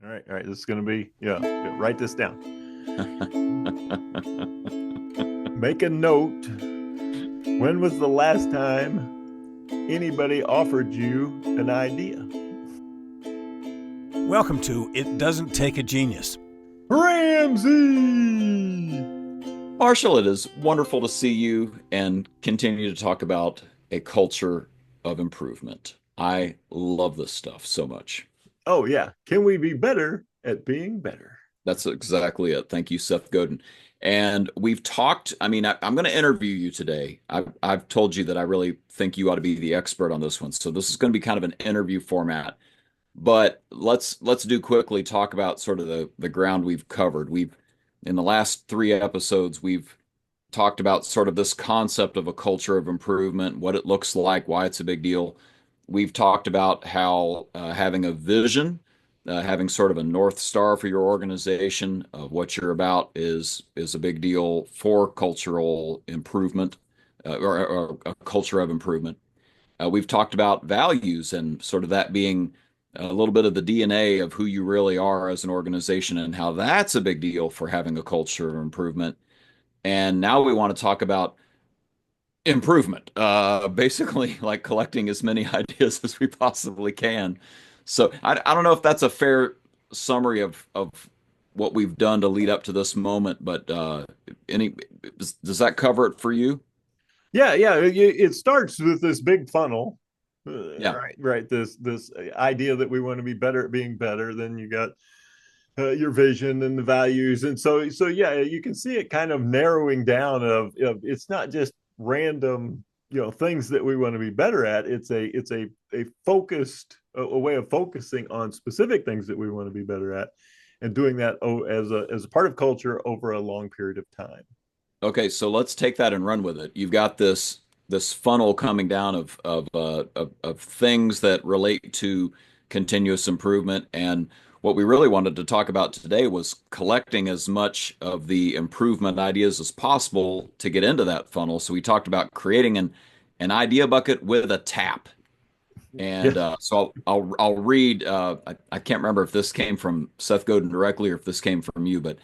All right. This is going to be, yeah, write this down. Make a note. When was the last time anybody offered you an idea? Welcome to It Doesn't Take a Genius. Ramsey! Marshall, it is wonderful to see you and continue to talk about a culture of improvement. I love this stuff so much. Oh, yeah. Can we be better at being better? That's exactly it. Thank you, Seth Godin. And we've talked, I'm going to interview you today. I've told you that I really think you ought to be the expert on this one. So this is going to be kind of an interview format. But let's do quickly talk about sort of the ground we've covered. We've in the last three episodes, we've talked about sort of this concept of a culture of improvement, what it looks like, why it's a big deal. We've talked about how having a vision, having sort of a North Star for your organization of what you're about is a big deal for cultural improvement or a culture of improvement. We've talked about values and sort of that being a little bit of the DNA of who you really are as an organization and how that's a big deal for having a culture of improvement. And now we want to talk about improvement, basically like collecting as many ideas as we possibly can. So I don't know if that's a fair summary of what we've done to lead up to this moment, but any does that cover it for you? Yeah, yeah. It starts with this big funnel, Yeah. right. This idea that we want to be better at being better. Then you got your vision and the values, and so yeah, you can see it kind of narrowing down. Of it's not just random, things that we want to be better at. It's a focused a way of focusing on specific things that we want to be better at, and doing that as a part of culture over a long period of time. Okay, so let's take that and run with it. You've got this funnel coming down of things that relate to continuous improvement, and what we really wanted to talk about today was collecting as much of the improvement ideas as possible to get into that funnel. So we talked about creating an idea bucket with a tap, Yeah. and so I'll read. I can't remember if this came from Seth Godin directly or if this came from you, but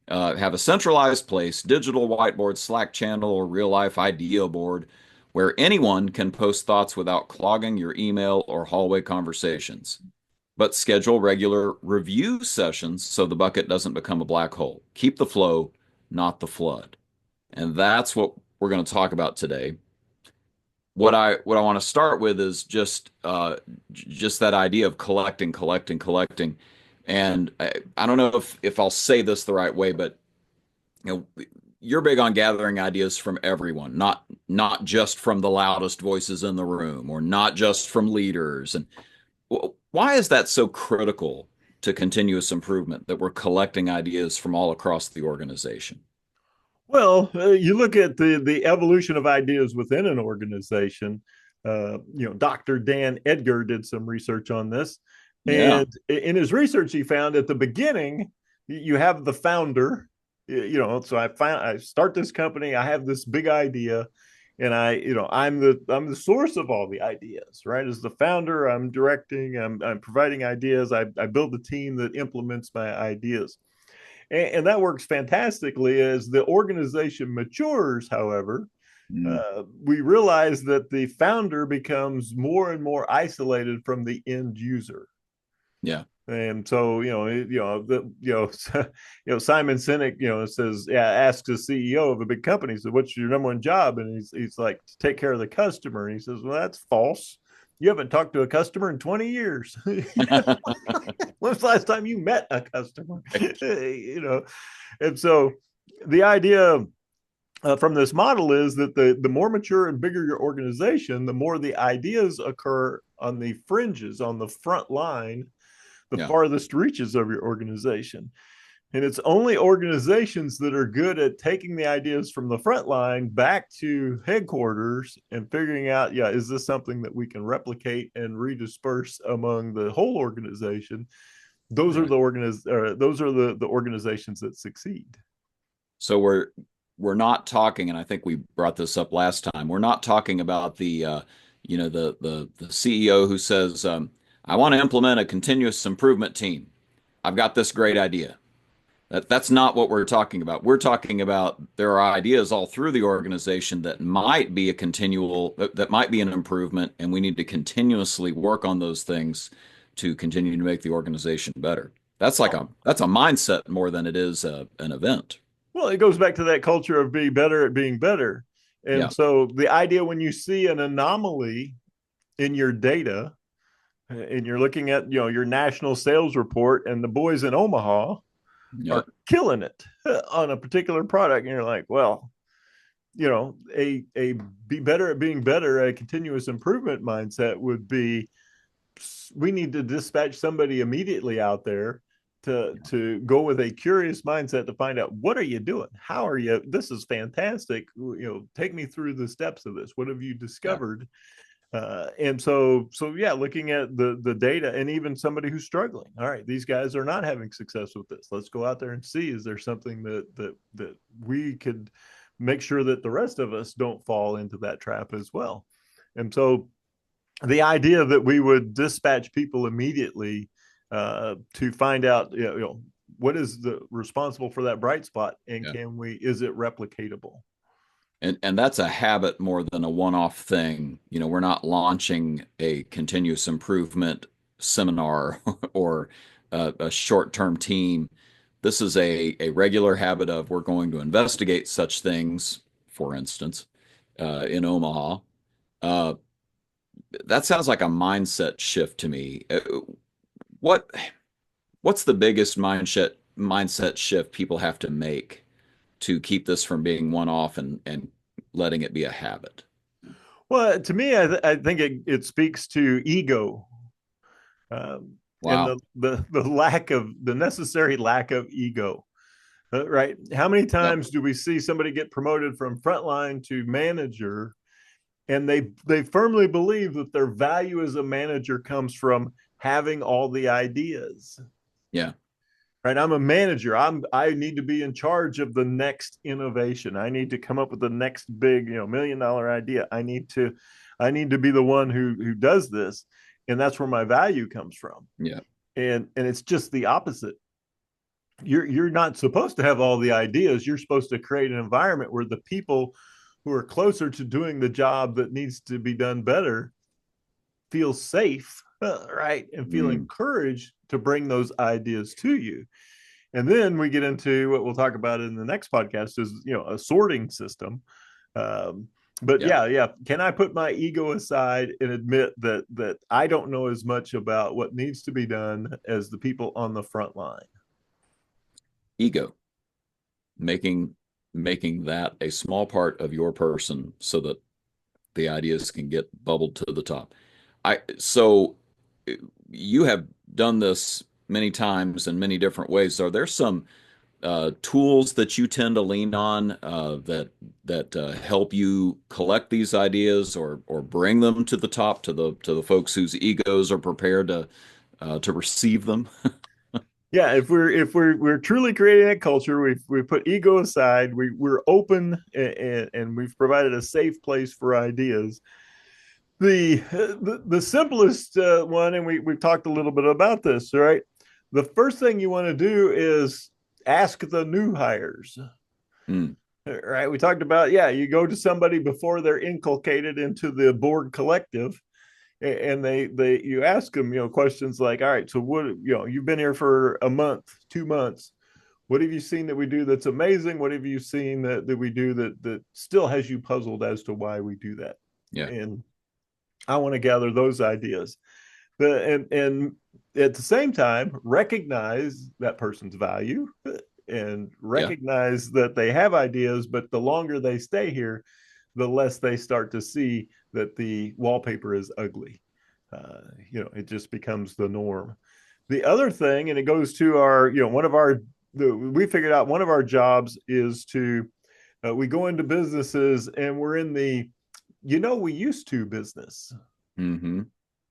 have a centralized place, digital whiteboard, Slack channel, or real life idea board where anyone can post thoughts without clogging your email or hallway conversations. But schedule regular review sessions so the bucket doesn't become a black hole. Keep the flow, not the flood. And that's what we're going to talk about today. What I want to start with is just that idea of collecting. And I don't know if I'll say this the right way, but you're big on gathering ideas from everyone, not just from the loudest voices in the room or not just from leaders. And why is that so critical to continuous improvement that we're collecting ideas from all across the organization? Well, you look at the evolution of ideas within an organization. Dr. Dan Edgar did some research on this, Yeah. and in his research, he found at the beginning you have the founder. So I start this company. I have this big idea, and I'm the source of all the ideas. Right, as the founder, I'm directing. I'm providing ideas. I build the team that implements my ideas. And that works fantastically. As the organization matures, however, Mm. we realize that the founder becomes more and more isolated from the end user. Yeah. And so, Simon Sinek, says, yeah, asks a CEO of a big company, so what's your number one job? And he's like, to take care of the customer. And he says, well, that's false. You haven't talked to a customer in 20 years. When's the last time you met a customer? And so the idea from this model is that the more mature and bigger your organization, the more the ideas occur on the fringes, on the front line, the Yeah. farthest reaches of your organization. And it's only organizations that are good at taking the ideas from the front line back to headquarters and figuring out, yeah, is this something that we can replicate and redisperse among the whole organization? Those are Right. the organizations that succeed. So we're not talking, and I think we brought this up last time. We're not talking about the CEO who says, "I want to implement a continuous improvement team." I've got this great idea. That's not what we're talking about. We're talking about there are ideas all through the organization that might be a continual, that might be an improvement, and we need to continuously work on those things to continue to make the organization better. That's a mindset more than it is an event. Well, it goes back to that culture of being better at being better. And Yeah, so the idea when you see an anomaly in your data and you're looking at, your national sales report and the boys in Omaha yeah, are killing it on a particular product, and you're like, well, a be better at being better, a continuous improvement mindset would be, we need to dispatch somebody immediately out there to go with a curious mindset to find out, what are you doing, how are you, this is fantastic, take me through the steps of this, what have you yeah, discovered. And so yeah, looking at the data, and even somebody who's struggling, all right, these guys are not having success with this, let's go out there and see, is there something that we could make sure that the rest of us don't fall into that trap as well. And so the idea that we would dispatch people immediately to find out, what is the responsible for that bright spot, and yeah. is it replicatable? And that's a habit more than a one-off thing. We're not launching a continuous improvement seminar or a short-term team. This is a regular habit of we're going to investigate such things, for instance, in Omaha. Uh, that sounds like a mindset shift to me. What what's the biggest mindset shift people have to make to keep this from being one-off and letting it be a habit? Well, to me, I think it speaks to ego, and Wow. the necessary lack of ego. Right? How many Yep. times do we see somebody get promoted from frontline to manager, and they firmly believe that their value as a manager comes from having all the ideas? Yeah. Right? I'm a manager. I need to be in charge of the next innovation. I need to come up with the next big, $1 million idea. I need to be the one who does this, and that's where my value comes from. Yeah. And it's just the opposite. You're not supposed to have all the ideas. You're supposed to create an environment where the people who are closer to doing the job that needs to be done better feel safe, right, and feel Mm, encouraged to bring those ideas to you. And then we get into what we'll talk about in the next podcast, is a sorting system. um, but yeah. yeah, can I put my ego aside and admit that I don't know as much about what needs to be done as the people on the front line? Ego, making making that a small part of your person so that the ideas can get bubbled to the top. So you have done this many times in many different ways. Are there some tools that you tend to lean on that help you collect these ideas or bring them to the top to the folks whose egos are prepared to receive them? Yeah, if we're truly creating a culture, we put ego aside, we're open, and we've provided a safe place for ideas. The simplest one, and we've talked a little bit about this, right? The first thing you want to do is ask the new hires. Mm, Right? We talked about, yeah, you go to somebody before they're inculcated into the board collective, and they you ask them, questions like, all right, so what, you've been here for a month, 2 months, what have you seen that we do that's amazing, what have you seen that we do that still has you puzzled as to why we do that? yeah, And I want to gather those ideas. And at the same time, recognize that person's value, and yeah, recognize that they have ideas, but the longer they stay here, the less they start to see that the wallpaper is ugly. It just becomes the norm. The other thing, and it goes to our, one of our, we figured out one of our jobs is to, we go into businesses and we're in the, we used to business. hmm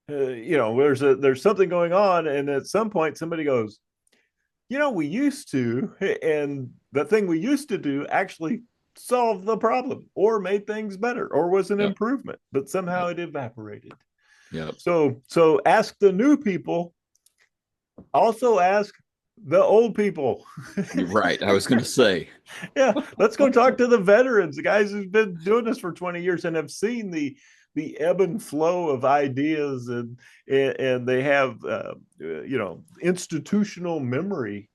There's something going on, and at some point somebody goes, we used to, and the thing we used to do actually solved the problem or made things better or was an yeah, improvement, but yeah, somehow it evaporated. yeah, So ask the new people. Also ask, The old people. You're right. I was going to say, Yeah, let's go talk to the veterans, the guys who've been doing this for 20 years and have seen the ebb and flow of ideas, and they have institutional memory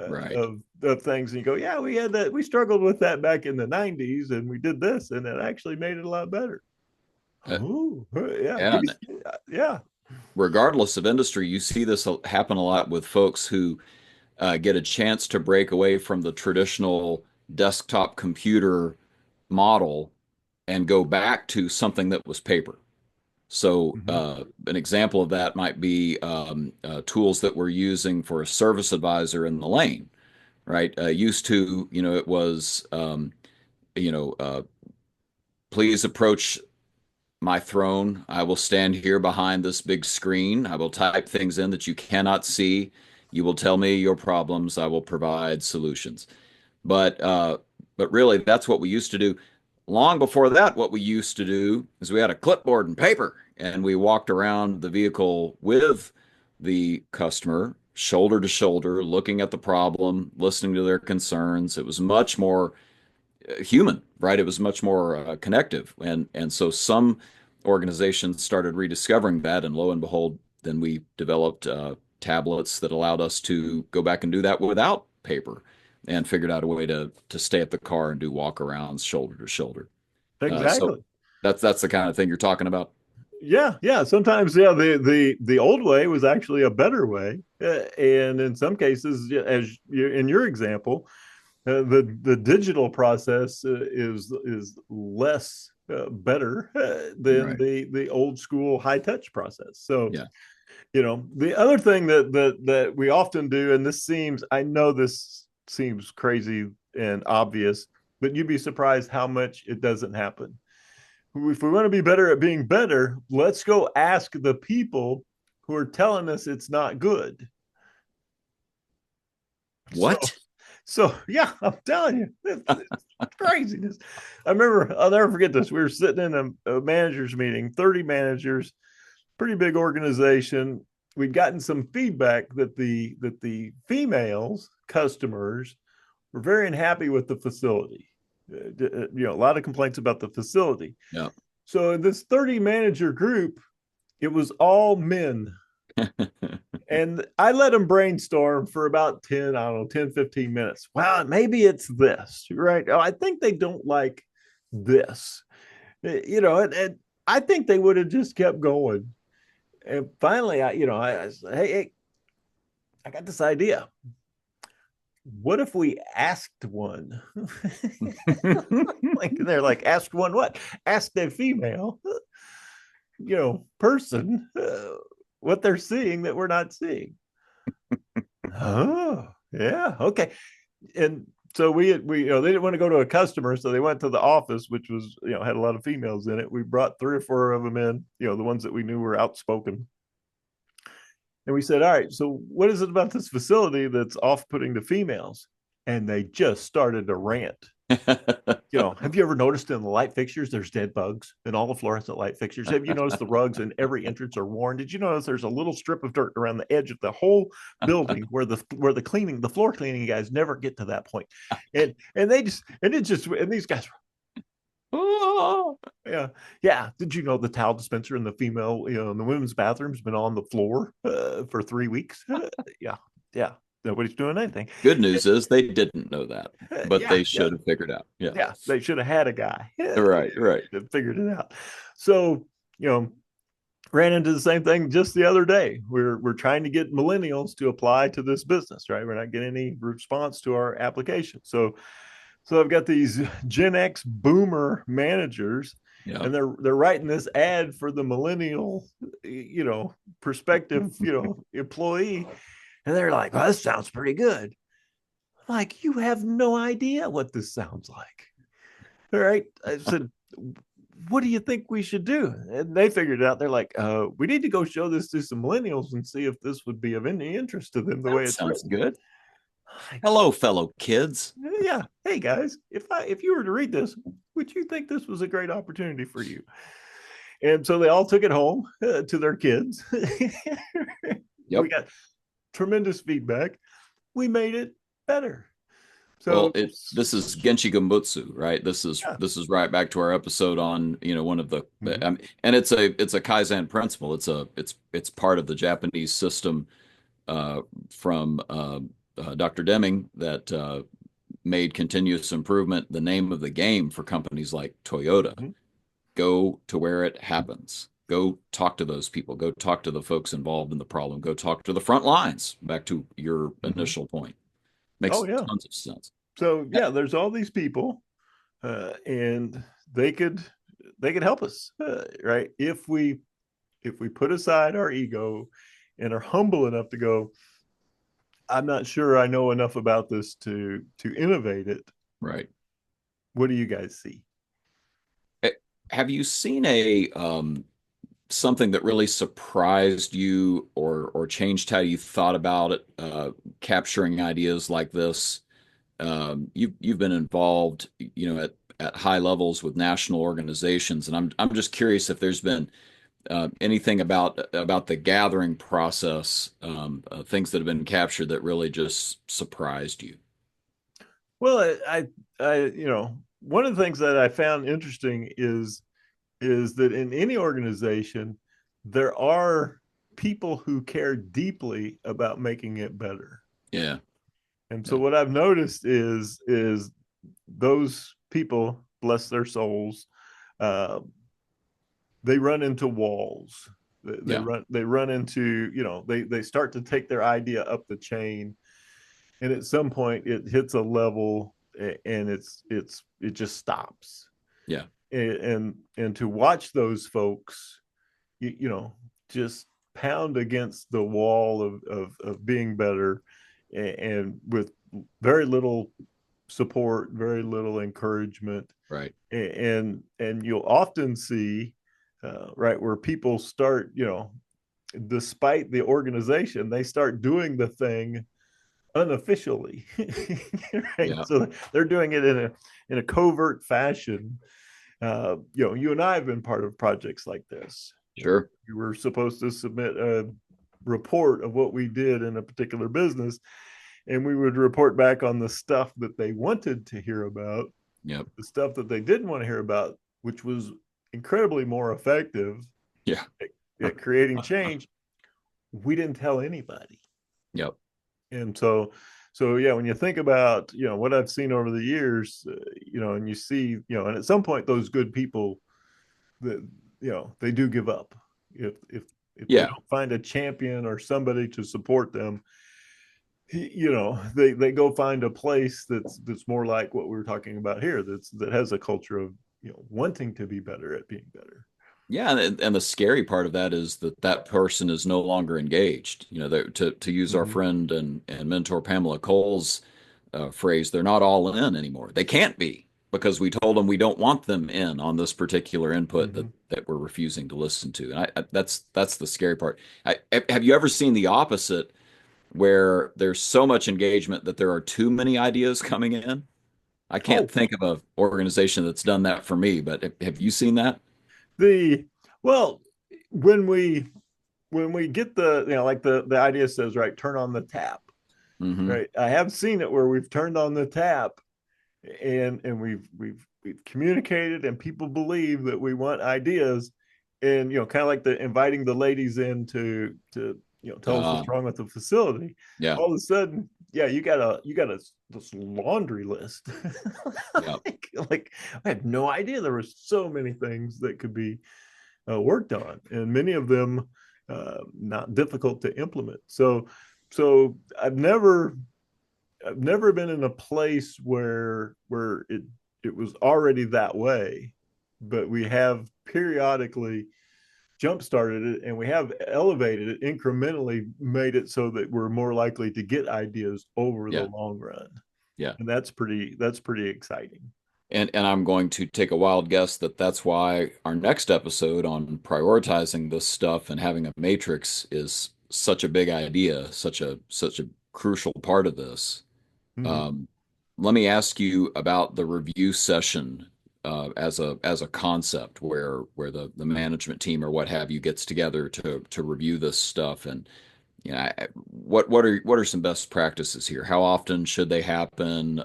right. of things. And you go, yeah, we had that, we struggled with that back in the 90s, and we did this, and it actually made it a lot better. Uh, Oh, yeah, and yeah. regardless of industry, you see this happen a lot with folks who get a chance to break away from the traditional desktop computer model and go back to something that was paper. So, Mm-hmm. an example of that might be tools that we're using for a service advisor in the lane, right? Used to, it was, you know, uh, please approach my throne. I will stand here behind this big screen. I will type things in that you cannot see. You will tell me your problems. I will provide solutions. But uh, but really, that's what we used to do. Long before that, what we used to do is we had a clipboard and paper, and we walked around the vehicle with the customer, shoulder to shoulder, looking at the problem, listening to their concerns. It was much more human, right? It was much more connective, and so some organizations started rediscovering that, and lo and behold, then we developed tablets that allowed us to go back and do that without paper, and figured out a way to stay at the car and do walkarounds shoulder to shoulder. So Exactly. that's the kind of thing you're talking about. Yeah, yeah. Sometimes, yeah, the old way was actually a better way, and in some cases, yeah, as in your example, the digital process is less better than Right. the old school high touch process. So, Yeah. the other thing that we often do, and I know this seems crazy and obvious, but you'd be surprised how much it doesn't happen. If we want to be better at being better, let's go ask the people who are telling us it's not good. So, What? so yeah, I'm telling you, it's craziness. I remember, I'll never forget this. We were sitting in a managers meeting, 30 managers, pretty big organization. We'd gotten some feedback that the females customers were very unhappy with the facility. A lot of complaints about the facility. Yeah. So in this 30 manager group, it was all men. And I let them brainstorm for about 10, I don't know, 10, 15 minutes. Well, maybe it's this, right? Oh, I think they don't like this. And I think they would have just kept going. And finally, I said, hey, I got this idea. What if we asked one? Like they're like, asked one what? Asked a female, person what they're seeing that we're not seeing. Oh, yeah, okay. And so we they didn't want to go to a customer, so they went to the office, which was had a lot of females in it. We brought 3 or 4 of them in, the ones that we knew were outspoken. And we said, all right, so what is it about this facility that's off-putting to females? And they just started to rant. Have you ever noticed in the light fixtures there's dead bugs in all the fluorescent light fixtures? Have you noticed the rugs in every entrance are worn? Did you notice there's a little strip of dirt around the edge of the whole building where the floor cleaning guys never get to that point? And these guys, oh, yeah, yeah. Did you know the towel dispenser in the female, in the women's bathroom's been on the floor for 3 weeks? Yeah, yeah. Nobody's doing anything. Good news is they didn't know that, but Yeah, they yeah. should have figured out. Yeah. Yeah, they should have had a guy. Right, right. That figured it out. So, you know, ran into the same thing just the other day. We're trying to get millennials to apply to this business, right? We're not getting any response to our application. So I've got these Gen X boomer managers, Yeah. and they're writing this ad for the millennial, prospective, employee, and they're like, "Well, this sounds pretty good." Like, you have no idea what this sounds like. All right. I said, what do you think we should do? And they figured it out. They're like, we need to go show this to some millennials and see if this would be of any interest to them the That way it's sounds written. good. Like, Hello, fellow kids. yeah. Hey guys, if you were to read this, would you think this was a great opportunity for you? And so they all took it home to their kids. Yep. We got tremendous feedback. we made it better. Well, So it this is Genchi Gambutsu, right? yeah. This is right back to our episode on, one of the Mhm. and it's a Kaizen principle. It's part of the Japanese system uh, from Dr. Deming that made continuous improvement the name of the game for companies like Toyota. Mhm. Go to where it happens. Go talk to those people. Go talk to the folks involved in the problem. Go talk to the front lines. Back to your Mhm. initial point. Oh Makes yeah. tons of sense. So yeah, there's all these people, and they could they could help us, right? If we put aside our ego and are humble enough to go, I'm not sure I know enough about this to innovate it. Right. What do you guys see? Eh, Have you seen a something that really surprised you or changed how you thought about it, capturing ideas like this? You've been involved, at high levels with national organizations, and I'm just curious if there's been anything about the gathering process, things that have been captured that really just surprised you. Well, one of the things that I found interesting is that in any organization, there are people who care deeply about making it better. Yeah, And so yeah, what I've noticed is those people, bless their souls, uh, they run into walls. yeah, They run into, they start to take their idea up the chain, and at some point it hits a level, and it just stops. yeah, And to watch those folks, just pound against the wall of being better, and with very little support, very little encouragement, right. and you'll often see, right, where people start, despite the organization, they start doing the thing unofficially. Right, Yeah, so they're doing it in a covert fashion. You and I have been part of projects like this. sure. We were supposed to submit a report of what we did in a particular business, and we would report back on the stuff that they wanted to hear about, Yep. the stuff that they didn't want to hear about, which was incredibly more effective Yeah. at creating change. We didn't tell anybody. Yep. And so yeah, when you think about, what I've seen over the years, and you see, and at some point those good people, that, they do give up if they Yeah. don't find a champion or somebody to support them. They go find a place that's more like what we were talking about here, that has a culture of, wanting to be better at being better. Yeah, and the scary part of that is that that person is no longer engaged. To use our Mm-hmm. friend and mentor Pamela Cole's phrase, they're not all in anymore. They can't be because we told them we don't want them in on this particular input Mm-hmm. that we're refusing to listen to. And that's the scary part. Have you ever seen the opposite, where there's so much engagement that there are too many ideas coming in? I can't Oh, think of an organization that's done that for me, but have you seen that? the well, when we get the, like the idea says, right, turn on the tap, Hmm. right. I have seen it where we've turned on the tap, and we've communicated, and people believe that we want ideas, and, kind of like the inviting the ladies in to tell us Uh, what's wrong with the facility. yeah, All of a sudden, yeah, you got a this laundry list. yeah, like I had no idea there were so many things that could be worked on, and many of them not difficult to implement. So I've never been in a place where it was already that way, but we have periodically jump started it, and we have elevated it incrementally, made it so that we're more likely to get ideas over the yeah, long run. yeah. And that's pretty exciting. And I'm going to take a wild guess that that's why our next episode on prioritizing this stuff and having a matrix is such a big idea, such a crucial part of this. Mm-hmm. Um, Let me ask you about the review session as a concept where the management team or what have you gets together to review this stuff, and What are some best practices here? How often should they happen?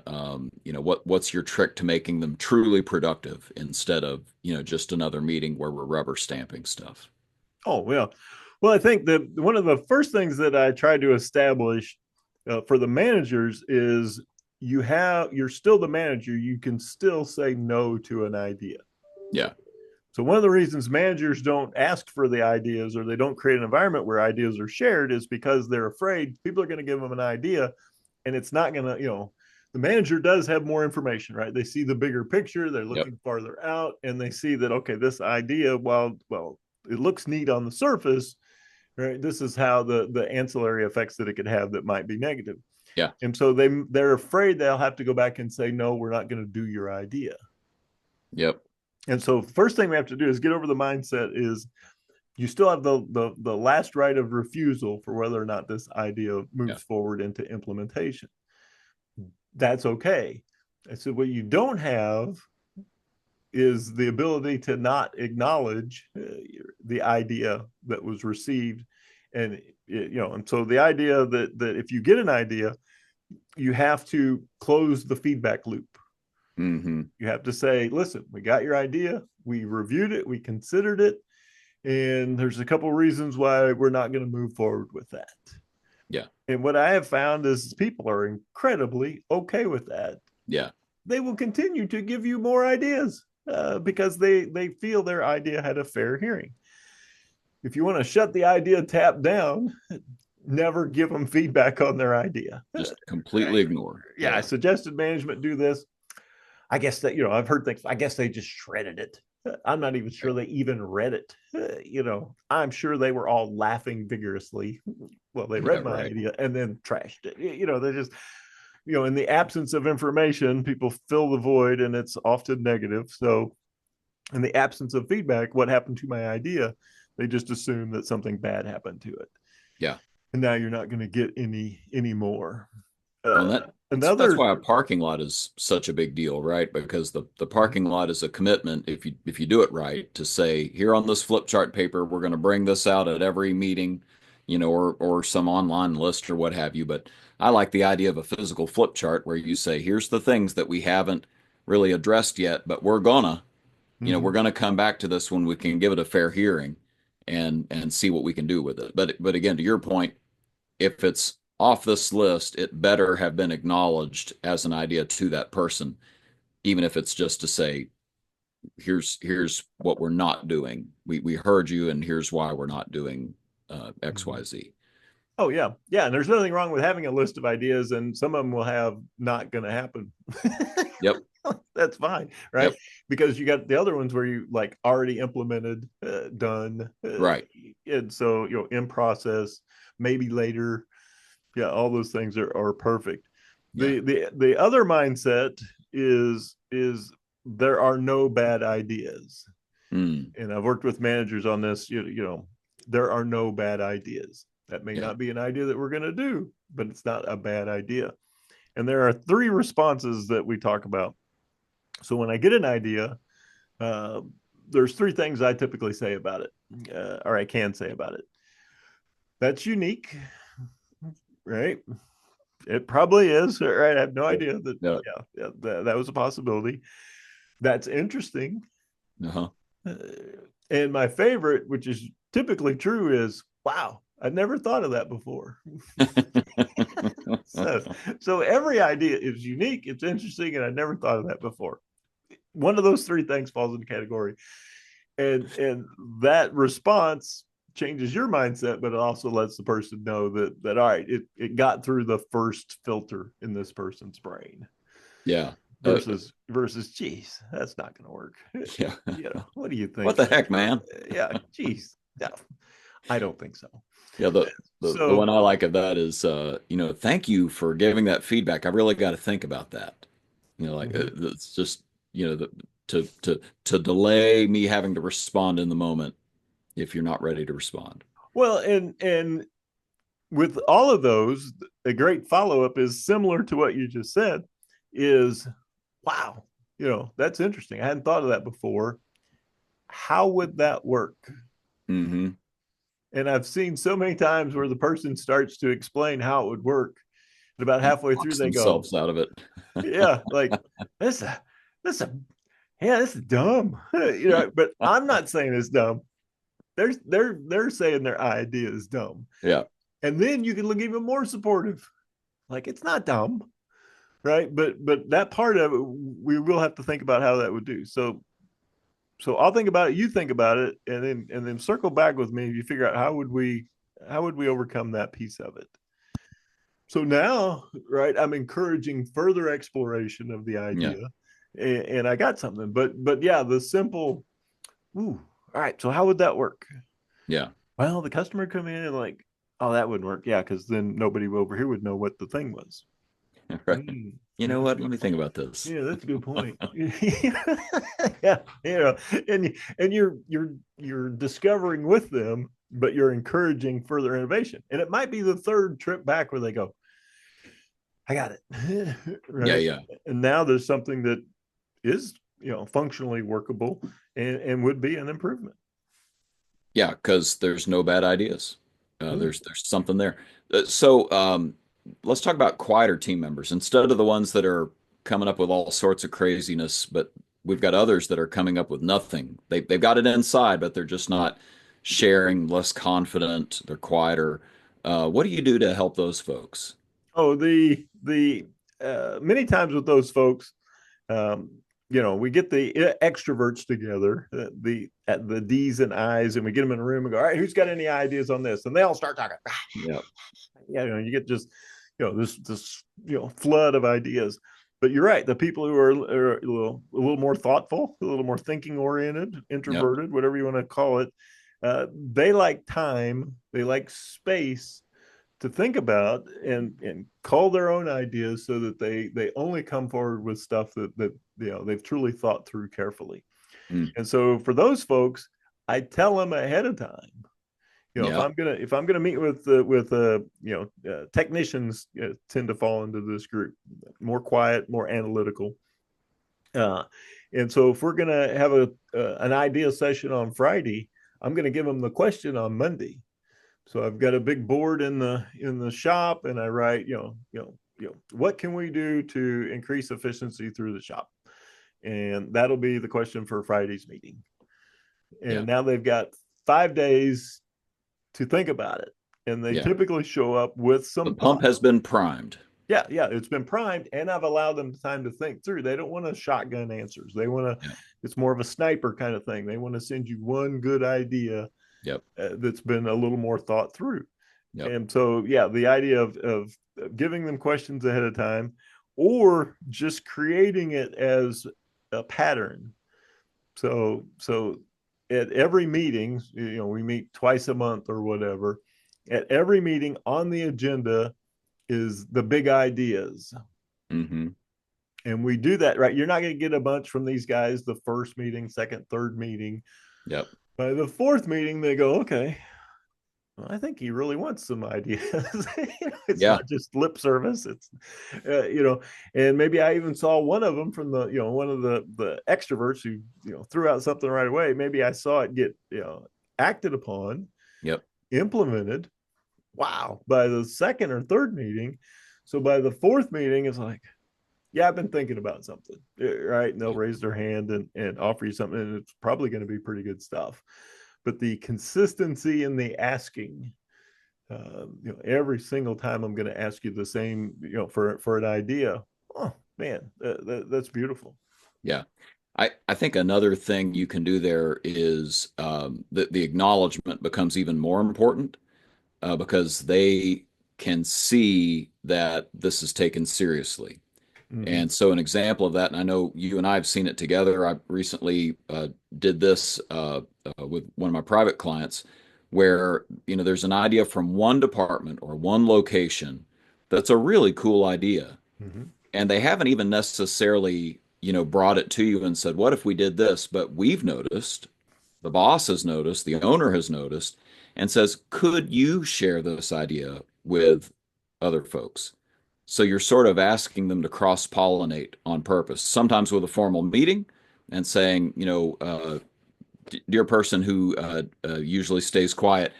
What's your trick to making them truly productive instead of, just another meeting where we're rubber stamping stuff? Oh, well, I think that one of the first things that I tried to establish for the managers is you're still the manager. You can still say no to an idea. Yeah. So one of the reasons managers don't ask for the ideas or they don't create an environment where ideas are shared is because they're afraid people are going to give them an idea and it's not going to, the manager does have more information, right? They see the bigger picture, they're Yep. looking farther out, and they see that, okay, this idea, while, well, it looks neat on the surface, right? This is how the ancillary effects that it could have that might be negative. Yeah. And so they're afraid they'll have to go back and say, no, we're not going to do your idea. Yep. And so first thing we have to do is get over the mindset is you still have the last right of refusal for whether or not this idea Yeah. moves forward into implementation. That's okay. I said what you don't have is the ability to not acknowledge the idea that was received, and and so the idea that if you get an idea, you have to close the feedback loop. Mm-hmm. You have to say, listen, we got your idea, we reviewed it, we considered it, and there's a couple reasons why we're not going to move forward with that. Yeah. And what I have found is people are incredibly okay with that. Yeah. They will continue to give you more ideas because they feel their idea had a fair hearing. If you want to shut the idea tap down, never give them feedback on their idea. Just completely ignore. Yeah, I suggested management do this. I guess that, I've heard things, I guess they just shredded it. I'm not even sure they even read it. I'm sure they were all laughing vigorously. Well, they read my idea and then trashed it. They just, in the absence of information, people fill the void and it's often negative. So, in the absence of feedback, what happened to my idea? They just assume that something bad happened to it. Yeah. And now you're not going to get any more. Well, that's Another why a parking lot is such a big deal, right? Because the parking lot is a commitment, if you do it right, to say, here on this flip chart paper, we're going to bring this out at every meeting, or some online list or what have you. But I like the idea of a physical flip chart where you say, here's the things that we haven't really addressed yet, but we're gonna come back to this when we can give it a fair hearing and see what we can do with it. But again, to your point, if it's off this list, it better have been acknowledged as an idea to that person, even if it's just to say, here's what we're not doing. We heard you, and here's why we're not doing XYZ. Oh yeah, and there's nothing wrong with having a list of ideas, and some of them will have not going to happen. Yep. That's fine, right? Yep. Because you got the other ones where you like already implemented, done, Right. and so in process, maybe later. Yeah, all those things are perfect. Yeah. The other mindset is there are no bad ideas, Mm. and I've worked with managers on this. There are no bad ideas. That may Yeah. not be an idea that we're going to do, but it's not a bad idea. And there are three responses that we talk about. So when I get an idea, uh, there's three things I typically say about it, or I can say about it. That's unique, right? It probably is, right? I have no idea that. Yeah. Yeah, that was a possibility. That's interesting. Uh-huh. And my favorite, which is typically true, is wow, I never thought of that before. so every idea is unique, it's interesting, and I never thought of that before. One of those three things falls in the category. And that response changes your mindset, but it also lets the person know that all right, it got through the first filter in this person's brain. Yeah. Versus geez, that's not going to work. Yeah. What do you think? What the heck, man? Yeah, geez, no, I don't think so. Yeah, the one I like of that is, thank you for giving that feedback. I really got to think about that. It's just, to delay me having to respond in the moment if you're not ready to respond. Well, and with all of those, a great follow-up is similar to what you just said is, wow, that's interesting. I hadn't thought of that before. How would that work? Mm-hmm. And I've seen so many times where the person starts to explain how it would work, and about And halfway through talks they go, themselves out of it. "Yeah, like this, this, yeah, this is dumb." But I'm not saying it's dumb. They're saying their idea is dumb, Yeah. and then you can look even more supportive. Like it's not dumb, right? But that part of it, we will have to think about how that would do. So I'll think about it. You think about it, and then circle back with me. You figure out how would we overcome that piece of it. So now, right, I'm encouraging further exploration of the Yeah. idea, and I got something. But yeah, the simple. Ooh, all right. So how would that work? Yeah. Well, the customer come in and like, oh, that wouldn't work. Yeah, because then nobody over here would know what the thing was. Right. Mm, You know that's what? good. Let me think about this. Yeah, that's a good point. Yeah, and you're discovering with them, but you're encouraging further innovation. And it might be the third trip back where they go, "I got it," Yeah. right? Yeah. And now there's something that is functionally workable and would be an improvement. Yeah. Because there's no bad ideas. Mm. There's something there. So let's talk about quieter team members instead of the ones that are coming up with all sorts of craziness, but we've got others that are coming up with nothing. They've got it inside, but they're just not sharing, less confident, they're quieter. What do you do to help those folks? Oh, the many times with those folks, um, we get the extroverts together, the D's and I's, and we get them in a room and go, all right, who's got any ideas on this? And they all start talking. Yeah. Yeah, you get just this flood of ideas. But you're right. The people who are a little more thoughtful, a little more thinking oriented, Yep. introverted, whatever you want to call it, they like time, they like space to think about and call their own ideas so that they only come forward with stuff that they've truly thought through carefully. Mm. And so for those folks, I tell them ahead of time. If Yeah. I'm gonna meet with technicians, tend to fall into this group, more quiet, more analytical. Uh, and so if we're gonna have an idea session on Friday, I'm gonna give them the question on Monday. So I've got a big board in the shop, and I write, what can we do to increase efficiency through the shop, and that'll be the question for Friday's meeting. Yeah. And now they've got 5 days to think about it, and they Yeah. typically show up with The some pump thoughts. has been primed. Yeah, yeah, it's been primed, and I've allowed them time to think through. They don't want to shotgun answers. They want to. Yeah. It's more of a sniper kind of thing. They want to send you one good idea Yep. that's been a little more thought through. Yep. And so, yeah, the idea of giving them questions ahead of time, or just creating it as a pattern. So at every meeting, we meet twice a month or whatever. At every meeting on the agenda is the big ideas. Mm-hmm. And we do that, right? You're not going to get a bunch from these guys the first meeting, second, third meeting. Yep. By the fourth meeting, they go, okay, well, I think he really wants some ideas. It's Yeah. not just lip service. It's, and maybe I even saw one of them from one of the extroverts who, threw out something right away. Maybe I saw it get, acted upon, Yep. implemented. Wow. By the second or third meeting. So by the fourth meeting, it's like, yeah, I've been thinking about something, right? And they'll raise their hand and offer you something, and it's probably going to be pretty good stuff. But the consistency in the asking, every single time I'm going to ask you the same, for an idea. Oh man, that's beautiful. Yeah. I think another thing you can do there is the acknowledgement becomes even more important because they can see that this is taken seriously. Mm-hmm. And so, an example of that, and I know you and I have seen it together. I recently did this with one of my private clients, where there's an idea from one department or one location that's a really cool idea, Mm-hmm. and they haven't even necessarily brought it to you and said, "What if we did this?" But we've noticed, the boss has noticed, the owner has noticed, and says, "Could you share this idea with other folks?" So you're sort of asking them to cross pollinate on purpose, sometimes with a formal meeting and saying, dear person who usually stays quiet,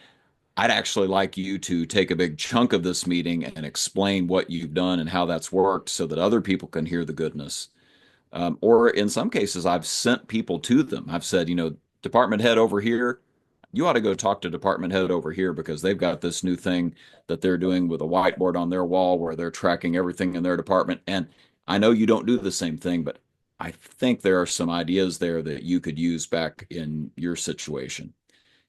I'd actually like you to take a big chunk of this meeting and explain what you've done and how that's worked so that other people can hear the goodness. Or in some cases, I've sent people to them. I've said, department head over here, you ought to go talk to department head over here because they've got this new thing that they're doing with a whiteboard on their wall where they're tracking everything in their department. And I know you don't do the same thing, but I think there are some ideas there that you could use back in your situation.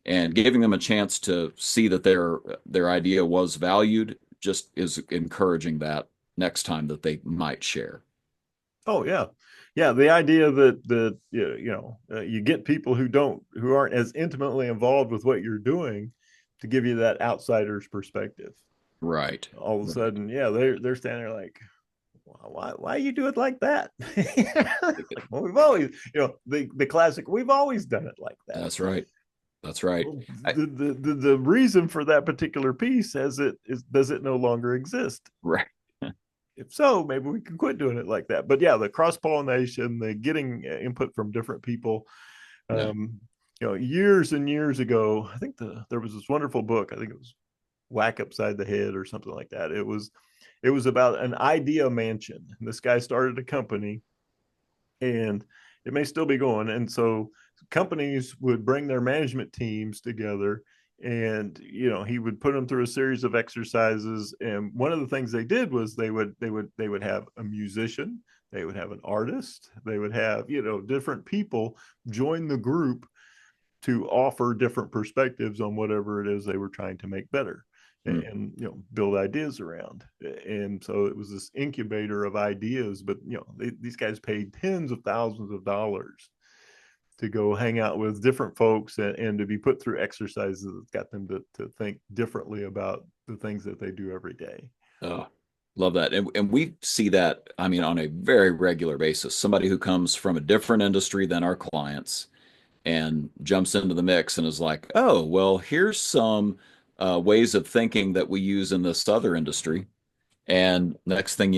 And giving them a chance to see that their idea was valued just is encouraging that next time that they might share. Oh yeah, yeah. The idea that you get people who aren't as intimately involved with what you're doing to give you that outsider's perspective. Right. All of a Right. sudden, yeah, they're standing there like, why you do it like that? Like, well, we've always, the classic, we've always done it like that. That's right. That's right. Well, I, the reason for that particular piece does it no longer exist? right. If so, maybe we can quit doing it like that. But yeah, the cross pollination, the getting input from different people. Yeah. Um, years and years ago, I think there was this wonderful book. I think it was Whack Upside the Head or something like that. It was about an idea mansion. And this guy started a company, and it may still be going. And so companies would bring their management teams together, and he would put them through a series of exercises. And one of the things they did was they would have a musician, they would have an artist, they would have different people join the group to offer different perspectives on whatever it is they were trying to make better, Mm. and build ideas around. And so it was this incubator of ideas. But these guys paid tens of thousands of dollars to go hang out with different folks, and to be put through exercises that got them to think differently about the things that they do every day. Oh, love that. And we see that, I mean, on a very regular basis. Somebody who comes from a different industry than our clients and jumps into the mix and is like, oh, well, here's some ways of thinking that we use in this other industry. And next thing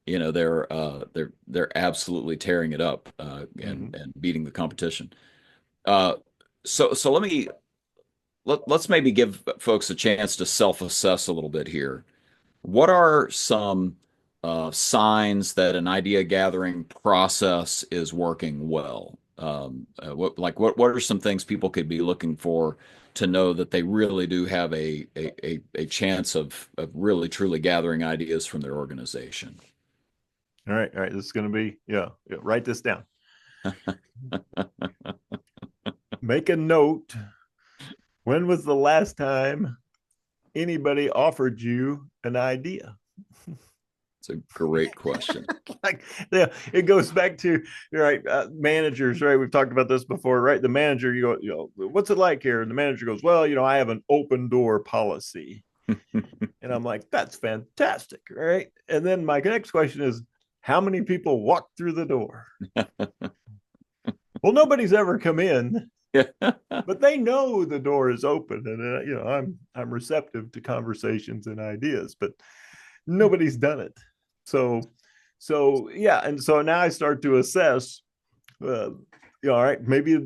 they're absolutely tearing it up Mm-hmm. and beating the competition. Uh, so let's maybe give folks a chance to self-assess a little bit here. What are some signs that an idea gathering process is working well? What are some things people could be looking for to know that they really do have a chance of really truly gathering ideas from their organization? All right, this is going to be, yeah, write this down. Make a note. When was the last time anybody offered you an idea? It's a great question. Like, yeah, it goes back to, right, managers, right? We've talked about this before, right? The manager, what's it like here? And the manager goes, well, I have an open door policy. And I'm like, that's fantastic, right? And then my next question is, how many people walk through the door? Well, nobody's ever come in, Yeah. but they know the door is open, and I'm receptive to conversations and ideas, but nobody's done it. So yeah, and so now I start to assess, all right, maybe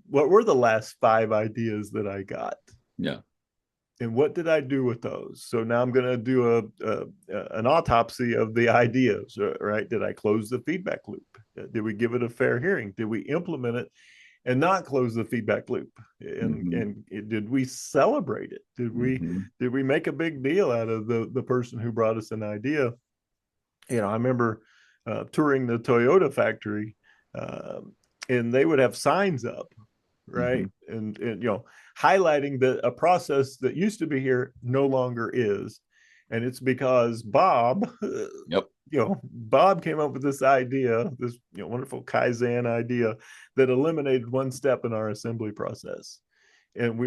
what were the last 5 ideas that I got, Yeah. and what did I do with those? So now I'm going to do an autopsy of the ideas, right? Did I close the feedback loop? Did we give it a fair hearing? Did we implement it and not close the feedback loop? And Hmm. and did we celebrate it? Hmm. Did we make a big deal out of the person who brought us an idea? I remember touring the Toyota factory, and they would have signs up, right? Hmm. And highlighting that a process that used to be here no longer is. And it's because Bob, Yep. Bob came up with this idea, this wonderful Kaizen idea that eliminated one step in our assembly process. And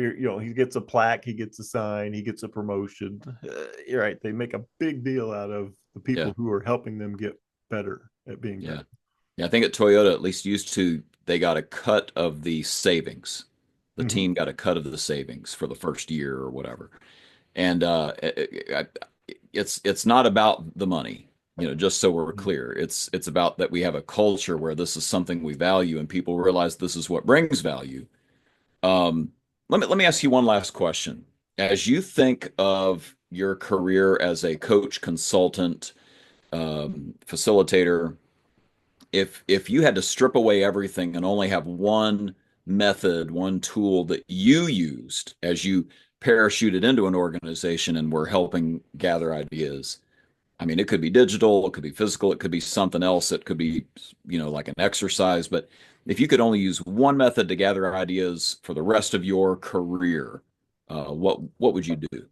he gets a plaque, he gets a sign, he gets a promotion. You're right. They make a big deal out of the Yeah. people who are helping them get better at being Yeah. better. Yeah. I think at Toyota, at least used to, they got a cut of the savings. The Mm-hmm. team got a cut of the savings for the first year or whatever. And it's not about the money, just so we're Mm-hmm. clear. It's about that we have a culture where this is something we value and people realize this is what brings value. Um, let me ask you one last question. As you think of your career as a coach, consultant, facilitator, if you had to strip away everything and only have one method, one tool that you used as you parachuted into an organization and were helping gather ideas. I mean, it could be digital, it could be physical, it could be something else, it could be, like an exercise. But if you could only use one method to gather ideas for the rest of your career, what would you do?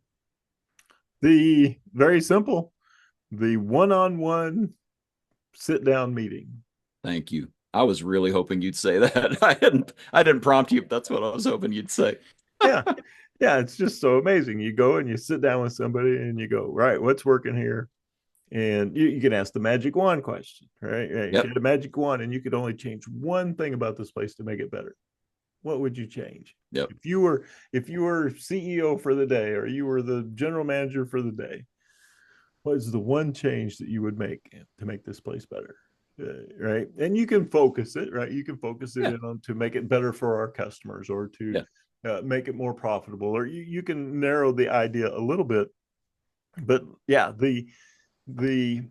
The very simple, the one-on-one sit down meeting. Thank you. I was really hoping you'd say that. I didn't prompt you, but that's what I was hoping you'd say. Yeah. Yeah. It's just so amazing. You go and you sit down with somebody and you go, right, what's working here? And you can ask the magic wand question, right? If you Yep. had a magic wand and you could only change one thing about this place to make it better, what would you change? Yep. If you were CEO for the day, or you were the general manager for the day, what is the one change that you would make to make this place better? Right. And you can focus it, right? You can focus it Yeah. in on to make it better for our customers, or to Yeah. make it more profitable, or you can narrow the idea a little bit. But yeah, the the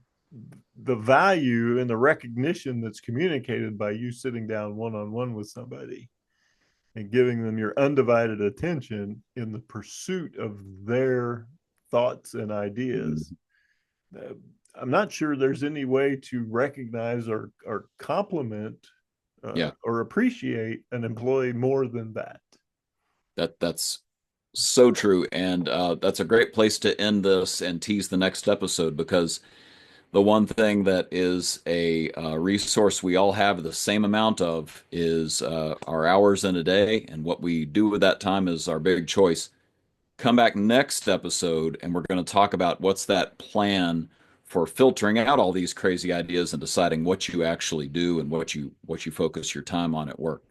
value and the recognition that's communicated by you sitting down one on one with somebody and giving them your undivided attention in the pursuit of their thoughts and ideas. Mhm. uh, I'm not sure there's any way to recognize or compliment Yeah. or appreciate an employee more than that. That's so true. And that's a great place to end this and tease the next episode, because the one thing that is a resource we all have the same amount of is our hours in a day. And what we do with that time is our big choice. Come back next episode, and we're going to talk about what's that plan for filtering out all these crazy ideas and deciding what you actually do and what you focus your time on at work.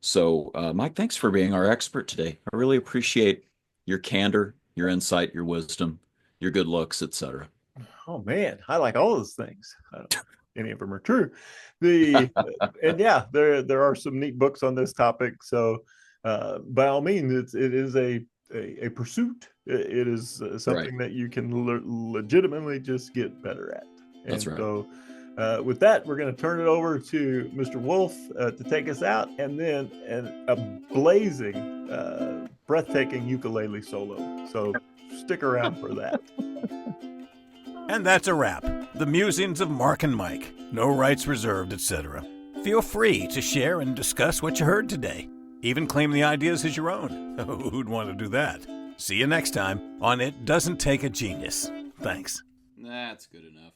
So, Mike, thanks for being our expert today. I really appreciate your candor, your insight, your wisdom, your good looks, etc. Oh man, I like all those things. I don't know if any of them are true. The and yeah, there are some neat books on this topic. So by all means, it is a pursuit. It is Right. something that you can legitimately just get better at. That's And right. so with that, we're going to turn it over to Mr. Wolf to take us out, and then a blazing, breathtaking ukulele solo. So stick around for that. And that's a wrap. The musings of Mark and Mike. No rights reserved, etc. Feel free to share and discuss what you heard today. Even claim the ideas as your own. Who'd want to do that? See you next time on It Doesn't Take a Genius. Thanks. That's good enough.